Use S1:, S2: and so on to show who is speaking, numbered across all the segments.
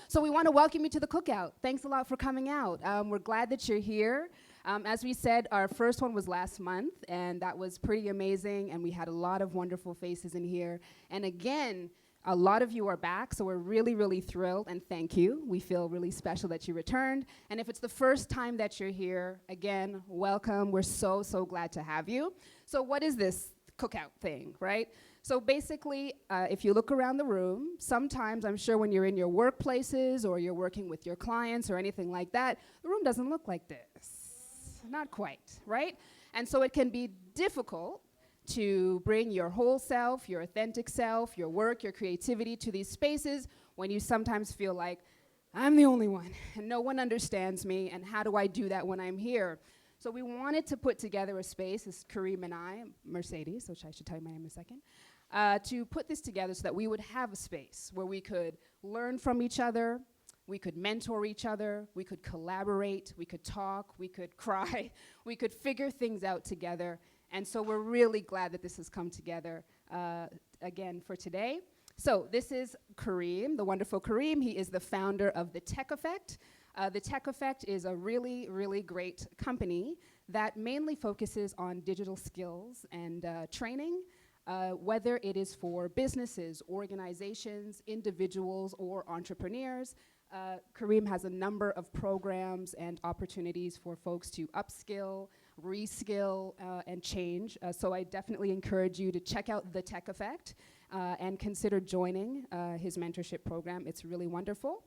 S1: So we want to welcome you to the cookout. Thanks a lot for coming out. We're glad that you're here. As we said, our first one was last month, and that was pretty amazing, and we had a lot of wonderful faces in here. And again, a lot of you are back, so we're really, really thrilled, and thank you. We feel really special that you returned. And if it's the first time that you're here, again, welcome. We're so, so glad to have you. So what is this cookout thing, right? So basically, if you look around the room, sometimes I'm sure when you're in your workplaces or you're working with your clients or anything like that, the room doesn't look like this. Not quite, right? And so it can be difficult to bring your whole self, your authentic self, your work, your creativity to these spaces when you sometimes feel like, I'm the only one, and no one understands me, and how do I do that when I'm here? So we wanted to put together a space, as Kareem and I, Mercedes, which I should tell you my name in a second, to put this together so that we would have a space where we could learn from each other, we could mentor each other, we could collaborate, we could talk, we could cry, we could figure things out together. And so we're really glad that this has come together again for today. So this is Kareem, the wonderful Kareem. He is the founder of TheTechEffect. TheTechEffect is a really, really great company that mainly focuses on digital skills and training, whether it is for businesses, organizations, individuals, or entrepreneurs. Kareem has a number of programs and opportunities for folks to upskill, reskill, and change. So I definitely encourage you to check out TheTechEffect and consider joining his mentorship program. It's really wonderful.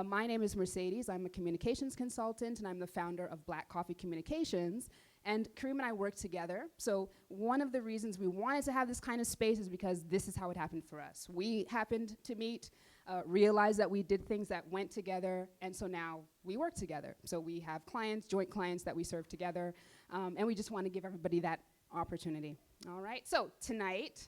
S1: My name is Mercedes. I'm a communications consultant, and I'm the founder of Black Coffee Communications. And Kareem and I work together. So one of the reasons we wanted to have this kind of space is because this is how it happened for us. We happened to meet, realized that we did things that went together, and so now we work together. So we have clients, joint clients that we serve together, and we just want to give everybody that opportunity. All right, so tonight,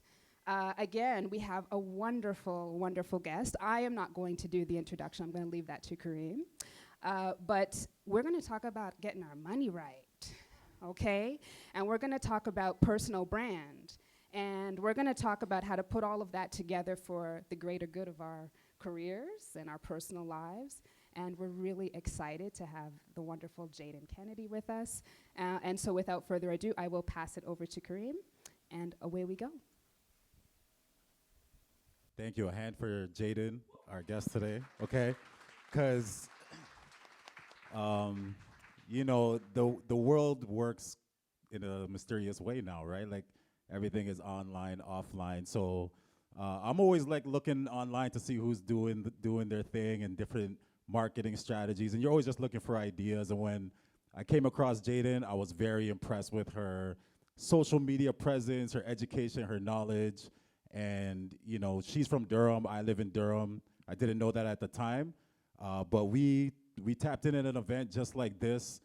S1: again, we have a wonderful, wonderful guest. I am not going to do the introduction. I'm going to leave that to Kareem. But we're going to talk about getting our money right. Okay? And we're going to talk about personal brand. And we're going to talk about how to put all of that together for the greater good of our careers and our personal lives. And we're really excited to have the wonderful Jayden Kennedy with us. And so without further ado, I will pass it over to Kareem. And away we go.
S2: Thank you. A hand for Jayden, our guest today, okay? Because the world works in a mysterious way now, right? Like everything is online, offline. So I'm always like looking online to see who's doing their thing and different marketing strategies. And you're always just looking for ideas. And when I came across Jayden, I was very impressed with her social media presence, her education, her knowledge. And she's from Durham. I live in Durham. I didn't know that at the time, but we tapped in at an event just like this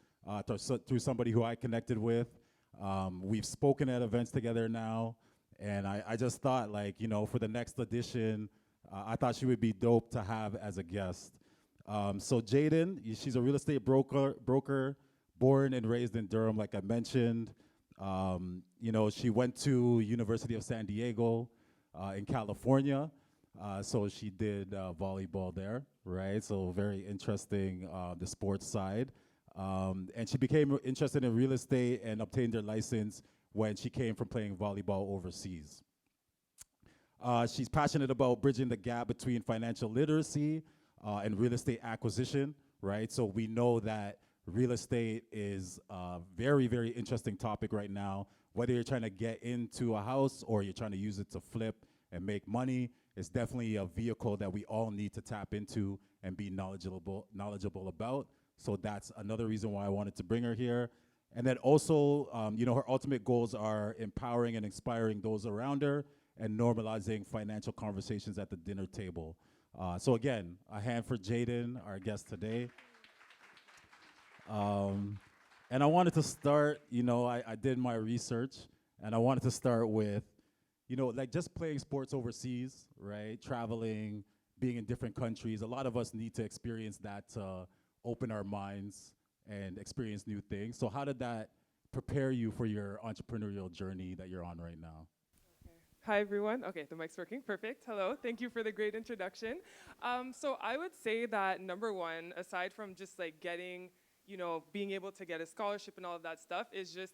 S2: through somebody who I connected with. We've spoken at events together now, and I just thought, like, for the next edition, I thought she would be dope to have as a guest. So Jayden, she's a real estate broker, born and raised in Durham, like I mentioned. She went to University of San Diego in California. So she did volleyball there, right? So very interesting, the sports side. And she became interested in real estate and obtained her license when she came from playing volleyball overseas. She's passionate about bridging the gap between financial literacy and real estate acquisition, right? So we know that real estate is a very, very interesting topic right now. Whether you're trying to get into a house or you're trying to use it to flip and make money, it's definitely a vehicle that we all need to tap into and be knowledgeable about. So that's another reason why I wanted to bring her here. And then also, her ultimate goals are empowering and inspiring those around her and normalizing financial conversations at the dinner table. So again, a hand for Jayden, our guest today. And I wanted to start, I did my research, and I wanted to start with, like just playing sports overseas, right? Traveling, being in different countries. A lot of us need to experience that to open our minds and experience new things. So how did that prepare you for your entrepreneurial journey that you're on right now?
S3: Hi, everyone. Okay, the mic's working. Perfect. Hello. Thank you for the great introduction. So I would say that number one, aside from just like getting, being able to get a scholarship and all of that stuff, is just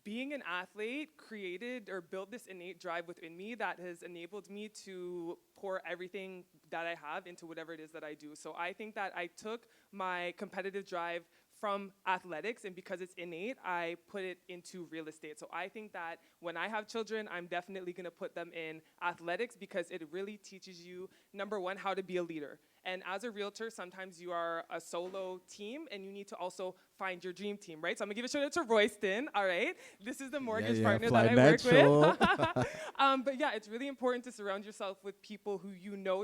S3: being an athlete created or built this innate drive within me that has enabled me to pour everything that I have into whatever it is that I do. So I think that I took my competitive drive from athletics, and because it's innate, I put it into real estate. So I think that when I have children, I'm definitely gonna put them in athletics because it really teaches you, number one, how to be a leader. And as a realtor, sometimes you are a solo team and you need to also find your dream team, right? So I'm gonna give a shout out to Royston, all right? This is the mortgage partner that I work with. But yeah, it's really important to surround yourself with people who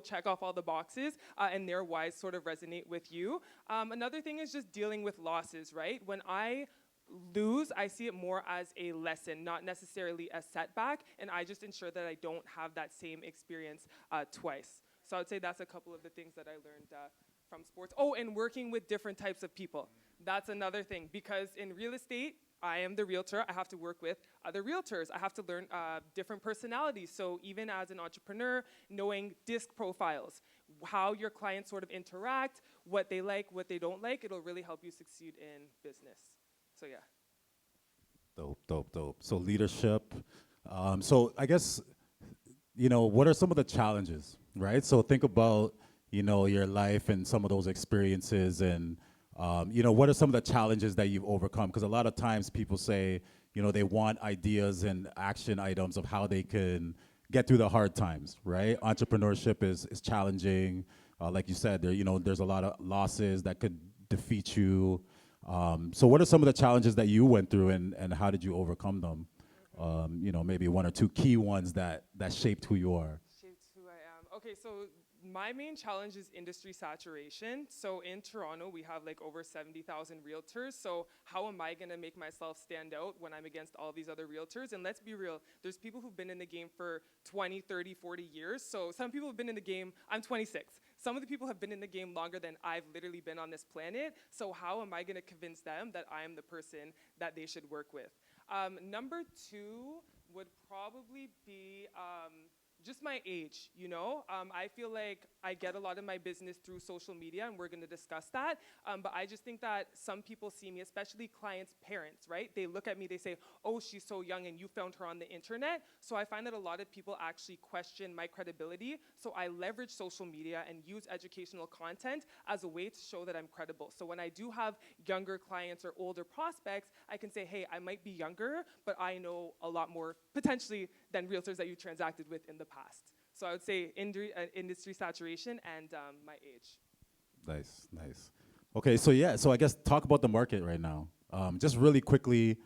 S3: check off all the boxes and their whys sort of resonate with you. Another thing is just dealing with losses, right? When I lose, I see it more as a lesson, not necessarily a setback, and I just ensure that I don't have that same experience twice. So I would say that's a couple of the things that I learned from sports. Oh, and working with different types of people. That's another thing, because in real estate, I am the realtor. I have to work with other realtors. I have to learn different personalities. So even as an entrepreneur, knowing disc profiles, how your clients sort of interact, what they like, what they don't like, it'll really help you succeed in business. So yeah.
S2: Dope, dope, dope. So leadership. So I guess, what are some of the challenges, right? So think about, your life and some of those experiences and, what are some of the challenges that you've overcome? Because a lot of times people say, they want ideas and action items of how they can get through the hard times, right? Entrepreneurship is challenging. Like you said, there's a lot of losses that could defeat you. So what are some of the challenges that you went through and how did you overcome them? Maybe one or two key ones that shaped who you are.
S3: Shaped who I am. Okay, so my main challenge is industry saturation. So in Toronto, we have like over 70,000 realtors. So how am I gonna make myself stand out when I'm against all these other realtors? And let's be real, there's people who've been in the game for 20, 30, 40 years. So some people have been in the game, I'm 26. Some of the people have been in the game longer than I've literally been on this planet. So how am I gonna convince them that I am the person that they should work with? Number two would probably be just my age, I feel like I get a lot of my business through social media, and we're gonna discuss that. But I just think that some people see me, especially clients' parents, right? They look at me, they say, oh, she's so young and you found her on the internet. So I find that a lot of people actually question my credibility. So I leverage social media and use educational content as a way to show that I'm credible. So when I do have younger clients or older prospects, I can say, hey, I might be younger, but I know a lot more potentially than realtors that you transacted with in the past. So I would say industry saturation and my age.
S2: Nice, nice. Okay, so I guess talk about the market right now. Just really quickly,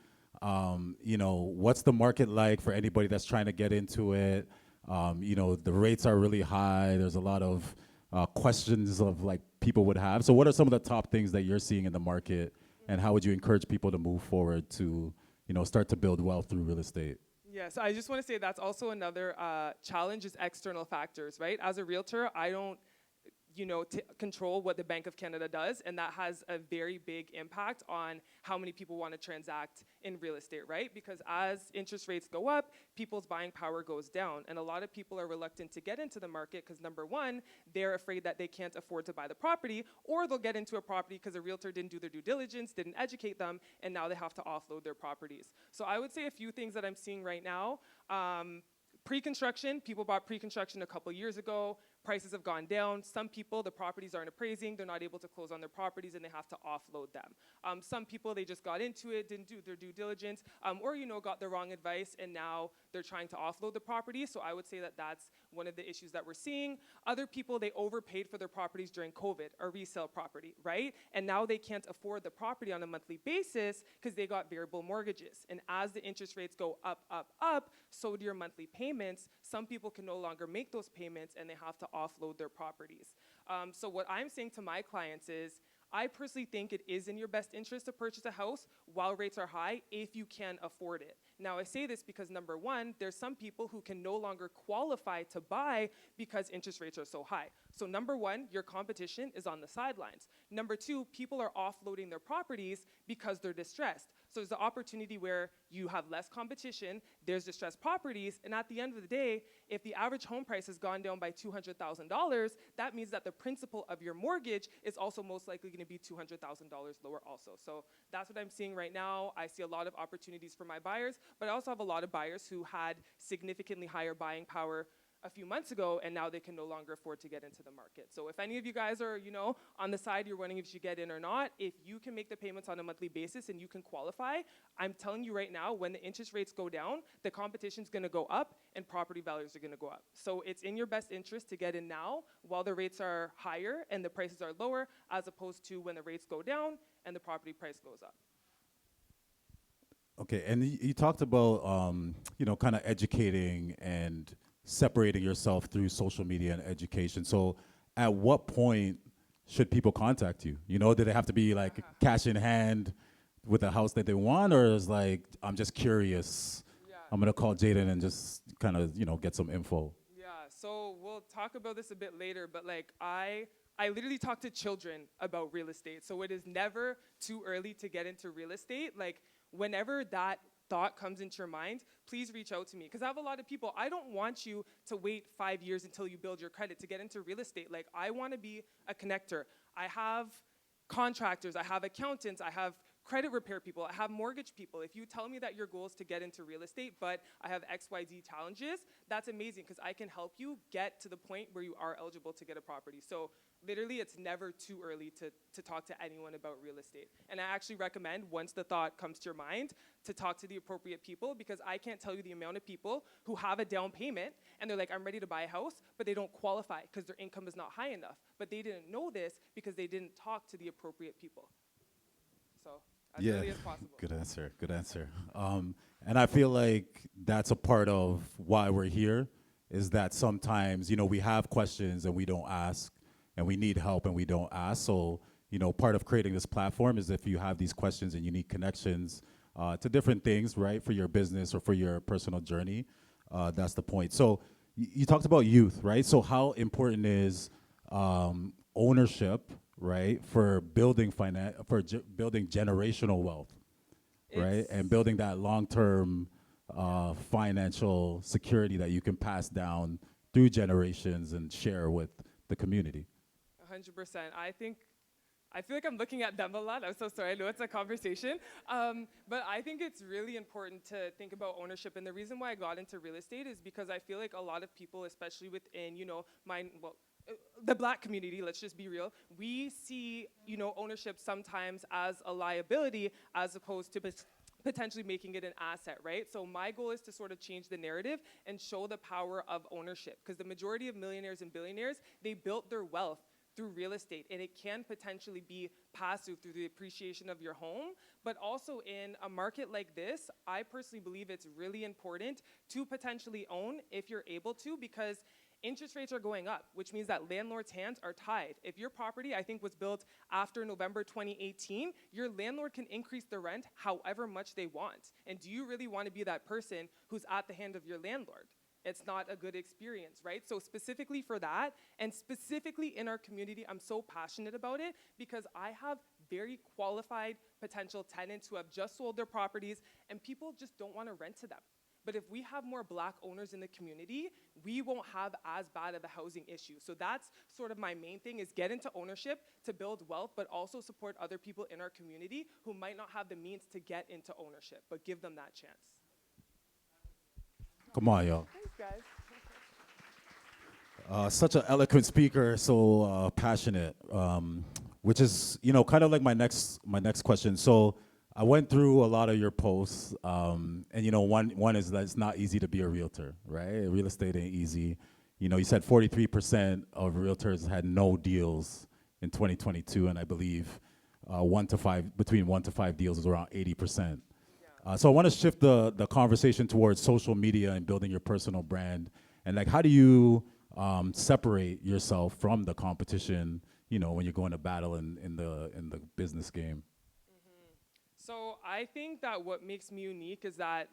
S2: what's the market like for anybody that's trying to get into it? The rates are really high. There's a lot of questions of like people would have. So what are some of the top things that you're seeing in the market, and how would you encourage people to move forward to, start to build wealth through real estate?
S3: Yeah, so I just want to say that's also another challenge is external factors, right? As a realtor, I don't control what the Bank of Canada does, and that has a very big impact on how many people want to transact in real estate, right? Because as interest rates go up, people's buying power goes down, and a lot of people are reluctant to get into the market because number one, they're afraid that they can't afford to buy the property, or they'll get into a property because a realtor didn't do their due diligence, didn't educate them, and now they have to offload their properties. So I would say a few things that I'm seeing right now. Pre-construction, people bought pre-construction a couple years ago. Prices have gone down. Some people, the properties aren't appraising. They're not able to close on their properties and they have to offload them. Some people, they just got into it, didn't do their due diligence, or got the wrong advice and now they're trying to offload the property. So I would say that that's one of the issues that we're seeing. Other people, they overpaid for their properties during COVID, a resale property, right? And now they can't afford the property on a monthly basis because they got variable mortgages. And as the interest rates go up, so do your monthly payments. Some people can no longer make those payments and they have to offload their properties. So what I'm saying to my clients is, I personally think it is in your best interest to purchase a house while rates are high if you can afford it. Now, I say this because number one, there's some people who can no longer qualify to buy because interest rates are so high. So number one, your competition is on the sidelines. Number two, people are offloading their properties because they're distressed. So there's the opportunity where you have less competition, there's distressed properties, and at the end of the day, if the average home price has gone down by $200,000, that means that the principal of your mortgage is also most likely going to be $200,000 lower also. So that's what I'm seeing right now. I see a lot of opportunities for my buyers, but I also have a lot of buyers who had significantly higher buying power a few months ago, and now they can no longer afford to get into the market. So if any of you guys are, on the side, you're wondering if you should get in or not, if you can make the payments on a monthly basis and you can qualify, I'm telling you right now, when the interest rates go down, the competition's gonna go up and property values are gonna go up. So it's in your best interest to get in now while the rates are higher and the prices are lower, as opposed to when the rates go down and the property price goes up.
S2: Okay, and you talked about, kind of educating and separating yourself through social media and education. So at what point should people contact you? Do they have to be like cash in hand with a house that they want, or is like, I'm just curious,
S3: Yeah.
S2: I'm gonna call Jayden and just kind of, get some info?
S3: Yeah, so we'll talk about this a bit later, but like I literally talk to children about real estate. So it is never too early to get into real estate. Like whenever that thought comes into your mind, please reach out to me. Because I have a lot of people, I don't want you to wait 5 years until you build your credit to get into real estate. Like I want to be a connector. I have contractors, I have accountants, I have credit repair people, I have mortgage people. If you tell me that your goal is to get into real estate, but I have XYZ challenges, that's amazing because I can help you get to the point where you are eligible to get a property. So literally, it's never too early to talk to anyone about real estate. And I actually recommend, once the thought comes to your mind, to talk to the appropriate people, because I can't tell you the amount of people who have a down payment and they're like, I'm ready to buy a house, but they don't qualify because their income is not high enough. But they didn't know this because they didn't talk to the appropriate people. So as early as possible.
S2: Good answer. Good answer. And I feel like that's a part of why we're here, is that sometimes, we have questions and we don't ask, and we need help and we don't ask. So, part of creating this platform is if you have these questions and you need connections to different things, right, for your business or for your personal journey, that's the point. So you talked about youth, right? So how important is ownership, right, for building building generational wealth, right, and building that long-term financial security that you can pass down through generations and share with the community?
S3: 100%. I feel like I'm looking at them a lot. I'm so sorry. I know it's a conversation. But I think it's really important to think about ownership. And the reason why I got into real estate is because I feel like a lot of people, especially within, the Black community, let's just be real, we see, ownership sometimes as a liability as opposed to potentially making it an asset, right? So my goal is to sort of change the narrative and show the power of ownership, because the majority of millionaires and billionaires, they built their wealth through real estate, and it can potentially be passive through the appreciation of your home. But also in a market like this, I personally believe it's really important to potentially own if you're able to, because interest rates are going up, which means that landlords' hands are tied. If your property, I think, was built after November 2018, your landlord can increase the rent however much they want. And do you really want to be that person who's at the hand of your landlord? It's not a good experience, right? So specifically for that, and specifically in our community, I'm so passionate about it because I have very qualified potential tenants who have just sold their properties, and people just don't want to rent to them. But if we have more Black owners in the community, we won't have as bad of a housing issue. So that's sort of my main thing, is get into ownership to build wealth, but also support other people in our community who might not have the means to get into ownership, but give them that chance.
S2: Come on, y'all.
S3: Thanks, guys.
S2: Such an eloquent speaker, so passionate, which is, kind of like my next question. So I went through a lot of your posts, and one is that it's not easy to be a realtor, right? Real estate ain't easy. You said 43% of realtors had no deals in 2022, and I believe between 1 to 5 deals is around 80%. So I want to shift the conversation towards social media and building your personal brand, and like, how do you separate yourself from the competition, when you're going to battle in the business game?
S3: So I think that what makes me unique is that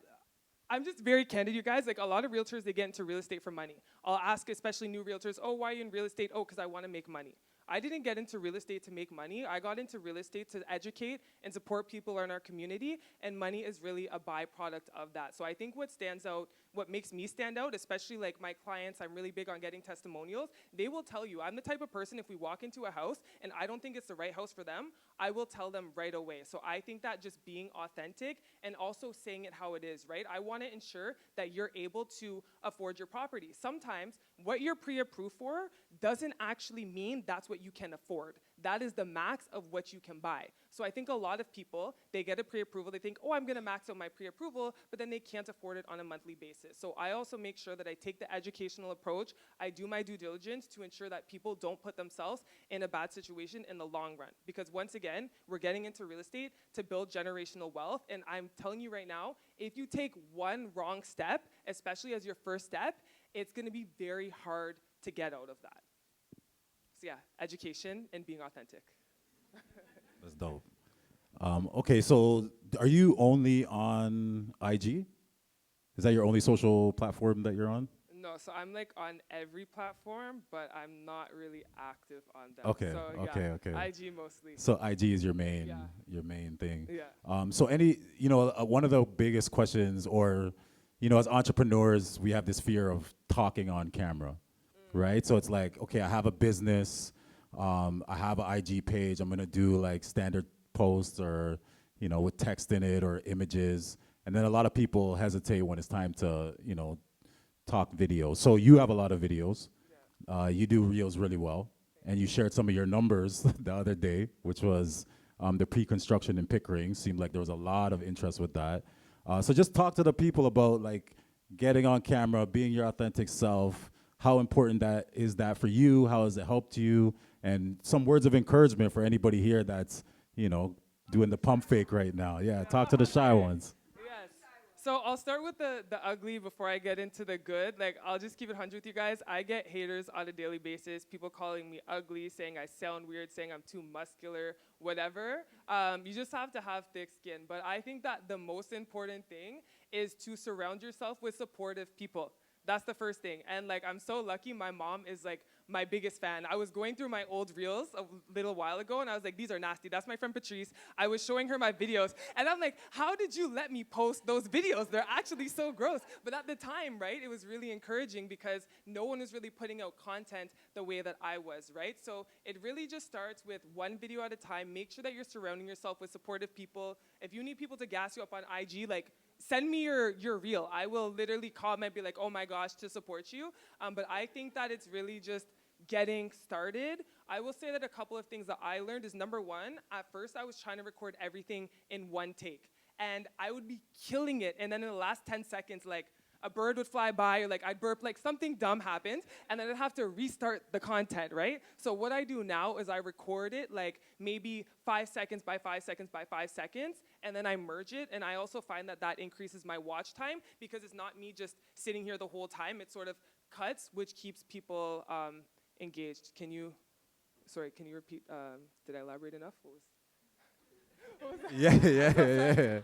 S3: I'm just very candid, you guys. Like a lot of realtors, they get into real estate for money. I'll ask, especially new realtors, oh, why are you in real estate? Oh, because I want to make money. I didn't get into real estate to make money. I got into real estate to educate and support people in our community, and money is really a byproduct of that. So I think what stands out, what makes me stand out, especially like my clients, I'm really big on getting testimonials. They will tell you, I'm the type of person, if we walk into a house and I don't think it's the right house for them, I will tell them right away. So I think that just being authentic and also saying it how it is, right? I want to ensure that you're able to afford your property. Sometimes what you're pre-approved for doesn't actually mean that's what you can afford. That is the max of what you can buy. So I think a lot of people, they get a pre-approval, they think, oh, I'm gonna max out my pre-approval, but then they can't afford it on a monthly basis. So I also make sure that I take the educational approach, I do my due diligence to ensure that people don't put themselves in a bad situation in the long run. Because once again, we're getting into real estate to build generational wealth, and I'm telling you right now, if you take one wrong step, especially as your first step, it's gonna be very hard to get out of that. So yeah, education and being authentic.
S2: That's dope. Okay, so are you only on IG? Is that your only social platform that you're on?
S3: No, so I'm like on every platform, but I'm not really active on them.
S2: Okay,
S3: So
S2: okay.
S3: IG mostly.
S2: So IG is your
S3: Yeah.
S2: main thing.
S3: Yeah.
S2: So one of the biggest questions, or, as entrepreneurs, we have this fear of talking on camera, right? So it's like, okay, I have a business, I have an IG page, I'm gonna do like standard posts or, with text in it or images. And then a lot of people hesitate when it's time to, talk video. So you have a lot of videos. You do reels really well. And you shared some of your numbers the other day, which was the pre-construction in Pickering. Seemed like there was a lot of interest with that. So just talk to the people about like getting on camera, being your authentic self. How important that is that for you? How has it helped you? And some words of encouragement for anybody here that's, doing the pump fake right now. Yeah, talk to the shy ones.
S3: Yes. So I'll start with the ugly before I get into the good. Like, I'll just keep it 100 with you guys. I get haters on a daily basis, people calling me ugly, saying I sound weird, saying I'm too muscular, whatever. You just have to have thick skin. But I think that the most important thing is to surround yourself with supportive people. That's the first thing. And like, I'm so lucky, my mom is like my biggest fan. I was going through my old reels a little while ago and I was like, these are nasty. That's my friend Patrice. I was showing her my videos and I'm like, how did you let me post those videos? They're actually so gross. But at the time, right, it was really encouraging because no one was really putting out content the way that I was, right? So it really just starts with one video at a time. Make sure that you're surrounding yourself with supportive people. If you need people to gas you up on IG, like, send me your reel. I will literally comment, be like, oh my gosh, to support you. But I think that it's really just getting started. I will say that a couple of things that I learned is, number one, at first I was trying to record everything in one take. And I would be killing it. And then in the last 10 seconds, like, a bird would fly by, or like I'd burp, like something dumb happened, and then I'd have to restart the content, right? So what I do now is I record it like maybe 5 seconds by 5 seconds by 5 seconds, and then I merge it, and I also find that that increases my watch time because it's not me just sitting here the whole time. It sort of cuts, which keeps people engaged. Can you repeat? Did I elaborate enough? What was
S2: Yeah.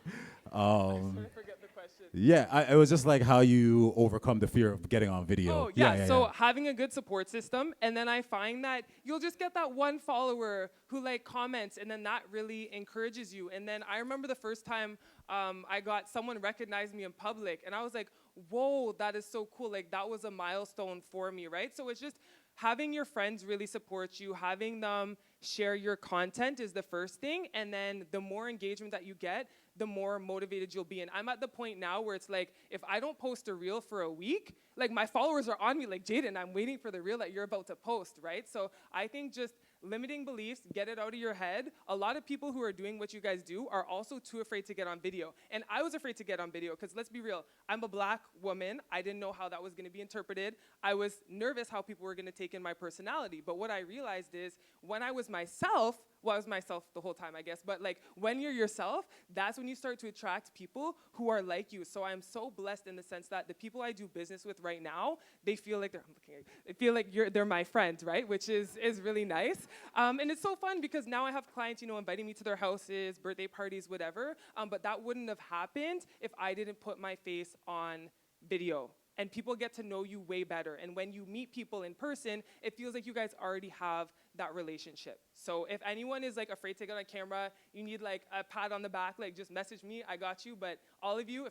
S3: I forget the question.
S2: Yeah, it was just like how you overcome the fear of getting on video.
S3: Oh, yeah. So having a good support system, and then I find that you'll just get that one follower who like comments, and then that really encourages you. And then I remember the first time I got someone recognize me in public, and I was like, whoa, that is so cool. Like, that was a milestone for me, right? So it's just having your friends really support you, having them share your content is the first thing, and then the more engagement that you get, the more motivated you'll be. And I'm at the point now where it's like, if I don't post a reel for a week, like my followers are on me like, Jayden, I'm waiting for the reel that you're about to post, right? So I think just limiting beliefs, get it out of your head. A lot of people who are doing what you guys do are also too afraid to get on video. And I was afraid to get on video because let's be real, I'm a black woman. I didn't know how that was gonna be interpreted. I was nervous how people were gonna take in my personality. But what I realized is when I was myself, Well, I was myself the whole time, I guess. But like when you're yourself, that's when you start to attract people who are like you. So I'm so blessed in the sense that the people I do business with right now, they feel like I'm looking at you, they feel like they're my friends, right? Which is really nice. And it's so fun because now I have clients, inviting me to their houses, birthday parties, whatever. But that wouldn't have happened if I didn't put my face on video. And people get to know you way better. And when you meet people in person, it feels like you guys already have that relationship. So if anyone is like afraid to get on camera, you need like a pat on the back, like just message me, I got you. But all of you,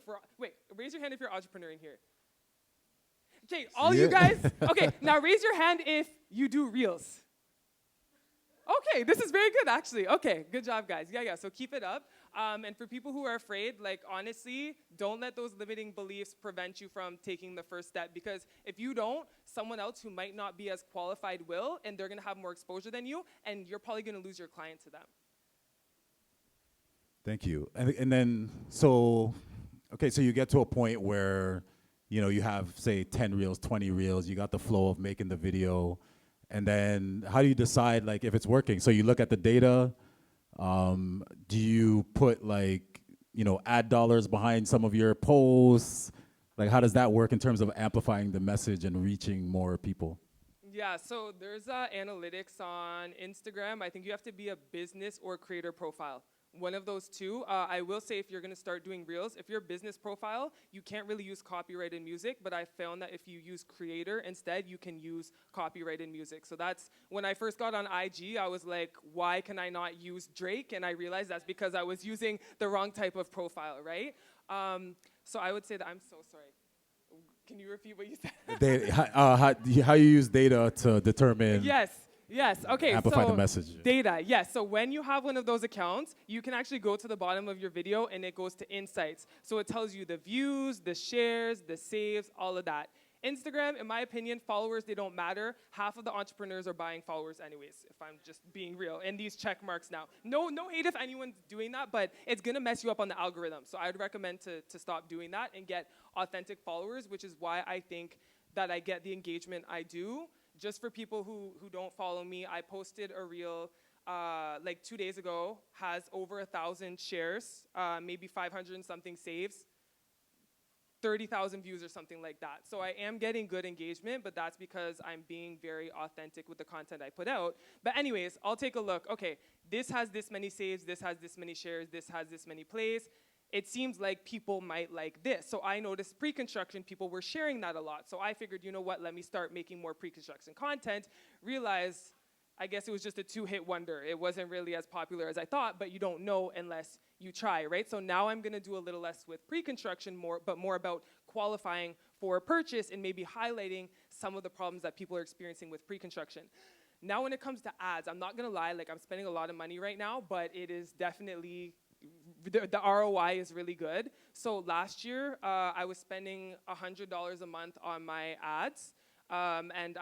S3: raise your hand if you're an entrepreneur in here. Okay, all you guys, okay, now raise your hand if you do reels. Okay, this is very good, actually. Okay, good job, guys. Yeah, so keep it up. And for people who are afraid, like, honestly, don't let those limiting beliefs prevent you from taking the first step. Because if you don't, someone else who might not be as qualified will, and they're going to have more exposure than you, and you're probably going to lose your client to them.
S2: Thank you. And then, so you get to a point where, you have, say, 10 reels, 20 reels, you got the flow of making the video, and then how do you decide, like, if it's working? So you look at the data. Do you put, like, ad dollars behind some of your posts? Like, how does that work in terms of amplifying the message and reaching more people?
S3: Yeah, so there's analytics on Instagram. I think you have to be a business or creator profile. One of those two. I will say if you're going to start doing reels, if you're a business profile, you can't really use copyrighted music, but I found that if you use creator instead, you can use copyrighted music. So that's, when I first got on IG, I was like, why can I not use Drake? And I realized that's because I was using the wrong type of profile, right? So I would say that, I'm so sorry. Can you repeat what you said?
S2: How you use data to determine...
S3: Yes, okay,
S2: amplify
S3: so
S2: the message.
S3: Data, yes. So when you have one of those accounts, you can actually go to the bottom of your video and it goes to insights. So it tells you the views, the shares, the saves, all of that. Instagram, in my opinion, followers, they don't matter. Half of the entrepreneurs are buying followers anyways, if I'm just being real. And these check marks now. No hate if anyone's doing that, but it's going to mess you up on the algorithm. So I would recommend to stop doing that and get authentic followers, which is why I think that I get the engagement I do. Just for people who don't follow me, I posted a reel like 2 days ago, has over 1,000 shares, maybe 500 and something saves, 30,000 views or something like that. So I am getting good engagement, but that's because I'm being very authentic with the content I put out. But anyways, I'll take a look. Okay, this has this many saves, this has this many shares, this has this many plays. It seems like people might like this. So I noticed pre-construction, people were sharing that a lot. So I figured, you know what, let me start making more pre-construction content. Realized, I guess it was just a two-hit wonder. It wasn't really as popular as I thought, but you don't know unless you try, right? So now I'm gonna do a little less with pre-construction, but more about qualifying for a purchase and maybe highlighting some of the problems that people are experiencing with pre-construction. Now when it comes to ads, I'm not gonna lie, like I'm spending a lot of money right now, but it is definitely, the ROI is really good. So last year, I was spending $100 a month on my ads, and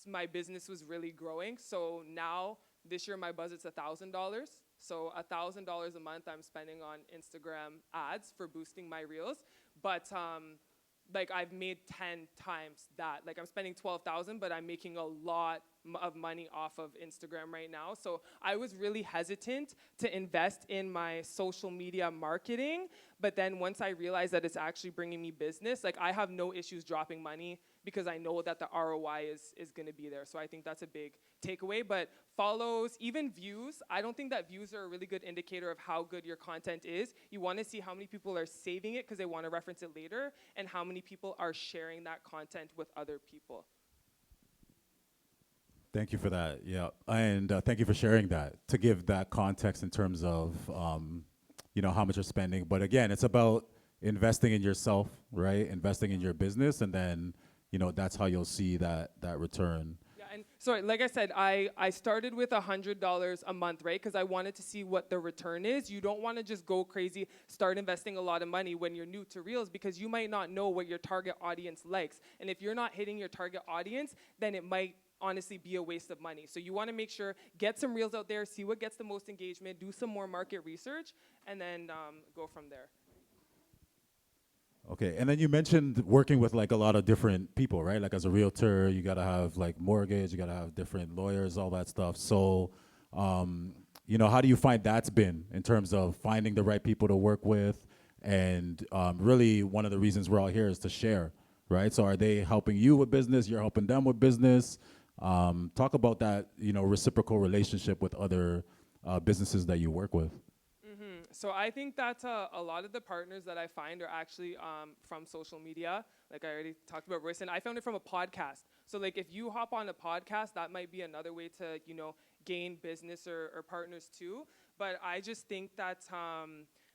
S3: my business was really growing. So now, this year, my budget's $1,000. So $1,000 a month I'm spending on Instagram ads for boosting my reels. But like I've made 10 times that. Like I'm spending 12,000, but I'm making a lot of money off of Instagram right now. So I was really hesitant to invest in my social media marketing. But then once I realized that it's actually bringing me business, like I have no issues dropping money because I know that the ROI is gonna be there. So I think that's a big takeaway. But follows, even views, I don't think that views are a really good indicator of how good your content is. You wanna see how many people are saving it because they wanna reference it later, and how many people are sharing that content with other people.
S2: Thank you for that, yeah. And thank you for sharing that, to give that context in terms of how much you're spending. But again, it's about investing in yourself, right? Investing in your business, and then that's how you'll see that return.
S3: Yeah, and sorry, like I said, I started with $100 a month, right? Because I wanted to see what the return is. You don't want to just go crazy, start investing a lot of money when you're new to Reels, because you might not know what your target audience likes. And if you're not hitting your target audience, then it might honestly be a waste of money. So you want to make sure, get some Reels out there, see what gets the most engagement, do some more market research, and then go from there.
S2: Okay, and then you mentioned working with like a lot of different people, right? Like as a realtor, you gotta have like mortgage, you gotta have different lawyers, all that stuff. So How do you find that's been in terms of finding the right people to work with? And really, one of the reasons we're all here is to share, right? So are they helping you with business? You're helping them with business? Talk about that, reciprocal relationship with other businesses that you work with.
S3: So I think that a lot of the partners that I find are actually from social media. Like I already talked about Royce, and I found it from a podcast. So like if you hop on a podcast, that might be another way to, gain business or partners too. But I just think that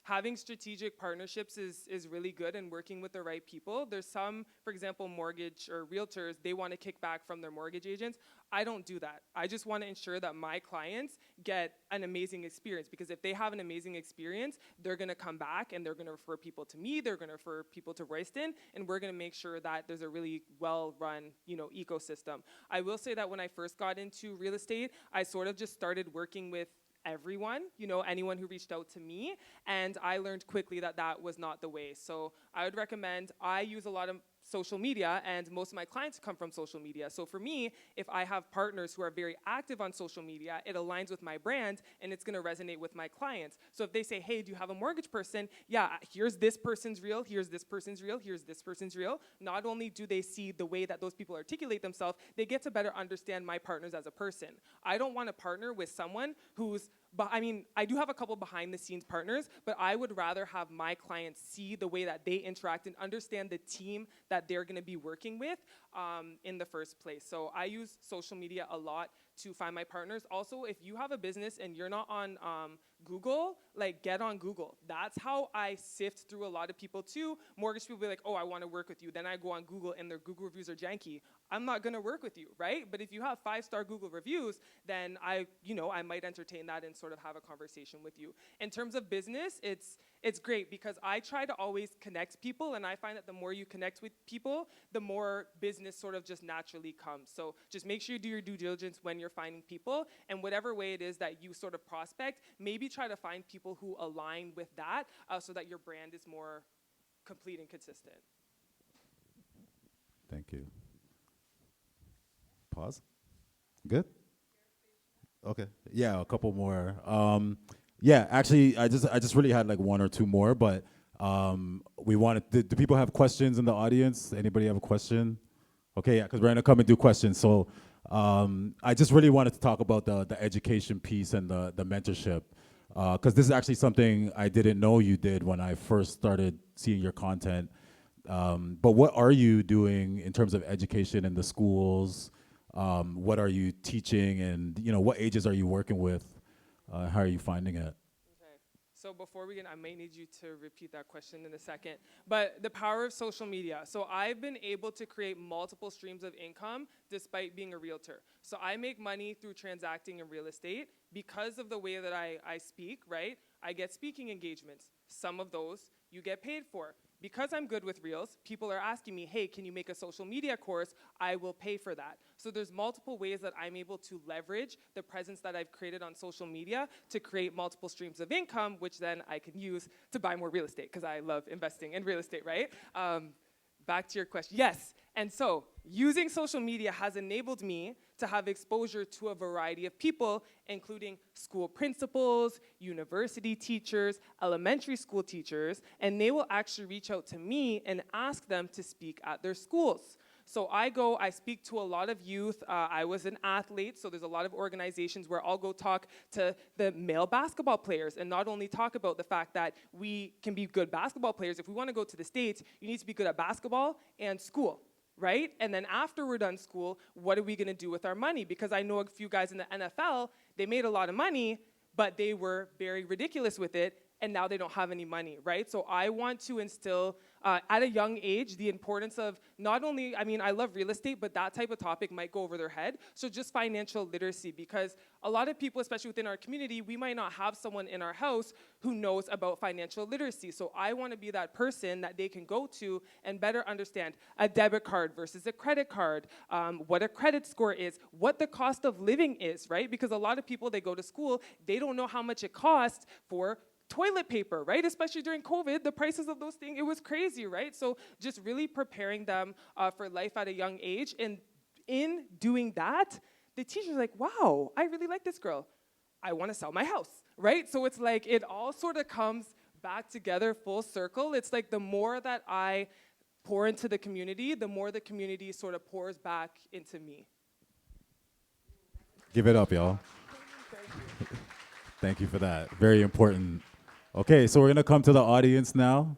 S3: having strategic partnerships is really good and working with the right people. There's some, for example, mortgage or realtors, they want to kick back from their mortgage agents. I don't do that. I just want to ensure that my clients get an amazing experience, because if they have an amazing experience, they're going to come back and they're going to refer people to me, they're going to refer people to Royston, and we're going to make sure that there's a really well-run, ecosystem. I will say that when I first got into real estate, I sort of just started working with everyone, anyone who reached out to me, and I learned quickly that that was not the way. So I would recommend, I use a lot of social media, and most of my clients come from social media. So for me, if I have partners who are very active on social media, it aligns with my brand and it's going to resonate with my clients. So if they say, hey, do you have a mortgage person? Yeah, here's this person's reel, here's this person's reel, here's this person's reel. Not only do they see the way that those people articulate themselves, they get to better understand my partners as a person. I don't want to partner with someone who's, I do have a couple behind the scenes partners, but I would rather have my clients see the way that they interact and understand the team that they're going to be working with in the first place. So I use social media a lot to find my partners. Also, if you have a business and you're not on Google, get on Google. That's how I sift through a lot of people too. Mortgage people be like, oh, I want to work with you. Then I go on Google and their Google reviews are janky. I'm not going to work with you, right? But if you have 5-star Google reviews, then I might entertain that and sort of have a conversation with you. In terms of business, it's great because I try to always connect people, and I find that the more you connect with people, the more business sort of just naturally comes. So just make sure you do your due diligence when you're finding people, and whatever way it is that you sort of prospect, maybe try to find people who align with that so that your brand is more complete and consistent.
S2: Thank you. Pause. Good? Okay. Yeah, a couple more. Yeah, actually, I just really had like one or two more, but we wanted. Do people have questions in the audience? Anybody have a question? Okay, yeah, because we're gonna come and do questions. So I just really wanted to talk about the education piece and the mentorship, because this is actually something I didn't know you did when I first started seeing your content. But what are you doing in terms of education in the schools? What are you teaching, and what ages are you working with? How are you finding it?
S3: Okay. So before we get, I may need you to repeat that question in a second. But the power of social media. So I've been able to create multiple streams of income despite being a realtor. So I make money through transacting in real estate because of the way that I speak, right? I get speaking engagements. Some of those you get paid for. Because I'm good with Reels, people are asking me, hey, can you make a social media course? I will pay for that. So there's multiple ways that I'm able to leverage the presence that I've created on social media to create multiple streams of income, which then I can use to buy more real estate, because I love investing in real estate, right? Back to your question. Yes, and so using social media has enabled me to have exposure to a variety of people, including school principals, university teachers, elementary school teachers, and they will actually reach out to me and ask them to speak at their schools. So I speak to a lot of youth. I was an athlete, so there's a lot of organizations where I'll go talk to the male basketball players and not only talk about the fact that we can be good basketball players. If we want to go to the States, you need to be good at basketball and school, right? And then after we're done school, what are we going to do with our money? Because I know a few guys in the NFL, they made a lot of money, but they were very ridiculous with it, and now they don't have any money, right? So I want to instill at a young age the importance of not only, I love real estate, but that type of topic might go over their head. So just financial literacy, because a lot of people, especially within our community, we might not have someone in our house who knows about financial literacy. So I want to be that person that they can go to and better understand a debit card versus a credit card, what a credit score is, what the cost of living is, right? Because a lot of people, they go to school, they don't know how much it costs for toilet paper, right? Especially during COVID, the prices of those things, it was crazy, right? So just really preparing them for life at a young age. And in doing that, the teacher's like, wow, I really like this girl. I want to sell my house, right? So it's like it all sort of comes back together full circle. It's like the more that I pour into the community, the more the community sort of pours back into me.
S2: Give it up, y'all. Thank you for that. Very important. Okay, so we're gonna come to the audience now.